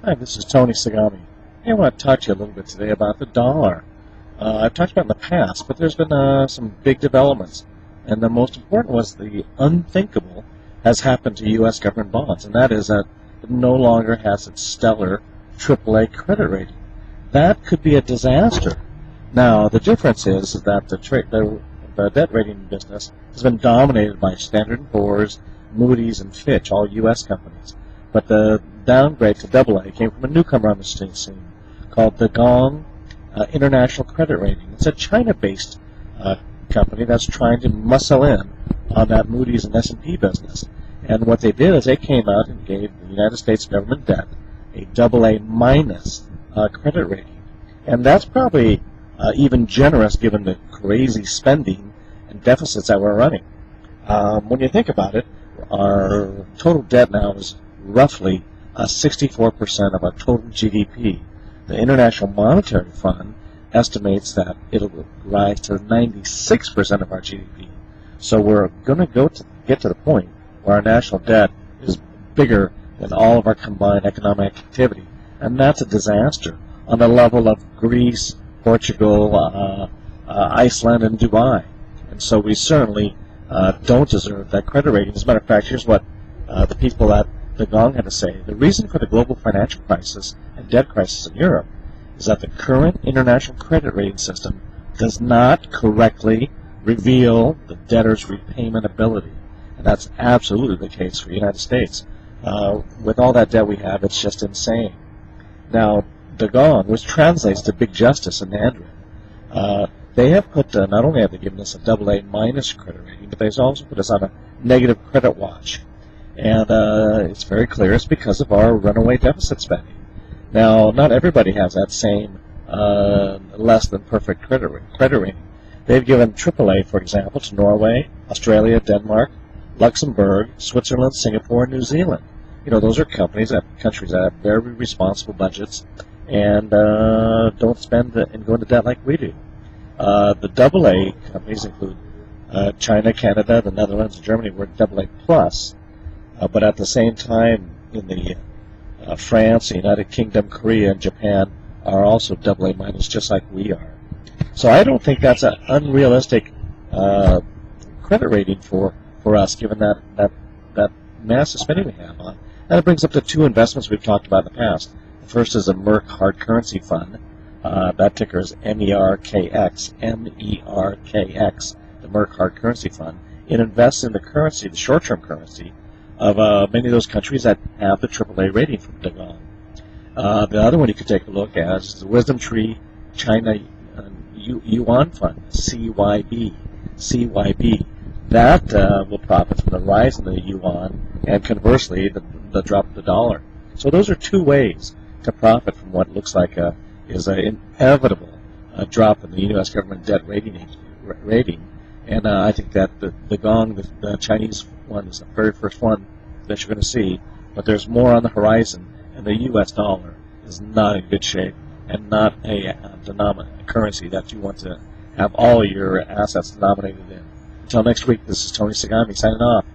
Hi, this is Tony Sagami. Hey, I want to talk to you a little bit today about the dollar. I've talked about it in the past, but there's been some big developments. And the most important was the unthinkable has happened to U.S. government bonds, and that is that it no longer has its stellar AAA credit rating. That could be a disaster. Now, the difference is that the debt rating business has been dominated by Standard & Poor's, Moody's, and Fitch, all U.S. companies. But the downgrade to AA came from a newcomer on the scene called the Gong International Credit Rating. It's a China-based company that's trying to muscle in on that Moody's and S&P business. And what they did is they came out and gave the United States government debt a AA minus credit rating. And that's probably even generous given the crazy spending and deficits that we're running. When you think about it, our total debt now is roughly 64% of our total GDP. The International Monetary Fund estimates that it'll rise to 96% of our GDP. So we're going to get to the point where our national debt is bigger than all of our combined economic activity. And that's a disaster on the level of Greece, Portugal, Iceland, and Dubai. And so we certainly don't deserve that credit rating. As a matter of fact, here's what the people at the Gong had to say. The reason for the global financial crisis and debt crisis in Europe is that the current international credit rating system does not correctly reveal the debtor's repayment ability. And that's absolutely the case for the United States. With all that debt we have, it's just insane. Now, the Gong, which translates to Big Justice in Mandarin, they have put, not only have they given us a AA minus credit rating, but they've also put us on a negative credit watch. And it's very clear it's because of our runaway deficit spending. Now, not everybody has that same less than perfect credit rating. They've given AAA, for example, to Norway, Australia, Denmark, Luxembourg, Switzerland, Singapore, and New Zealand. You know, those are countries that have very responsible budgets and don't spend and go into debt like we do. The AA companies include China, Canada, the Netherlands, and Germany were AA plus. But at the same time, in the France, the United Kingdom, Korea, and Japan are also AA minus, just like we are. So I don't think that's an unrealistic credit rating for us, given that massive spending we have on. And it brings up the two investments we've talked about in the past. The first is a Merck Hard Currency Fund. That ticker is MERKX, MERKX, the Merck Hard Currency Fund. It invests in the currency, the short-term currency, of many of those countries that have the AAA rating from the Gong. The other one you could take a look at is the Wisdom Tree China Yuan Fund, CYB. That will profit from the rise in the yuan and conversely the drop of the dollar. So those are two ways to profit from what looks like is an inevitable drop in the U.S. government debt rating. And I think that the Gong, the Chinese one, is the very first one that you're going to see. But there's more on the horizon, and the U.S. dollar is not in good shape and not a currency that you want to have all your assets denominated in. Until next week, this is Tony Sagami signing off.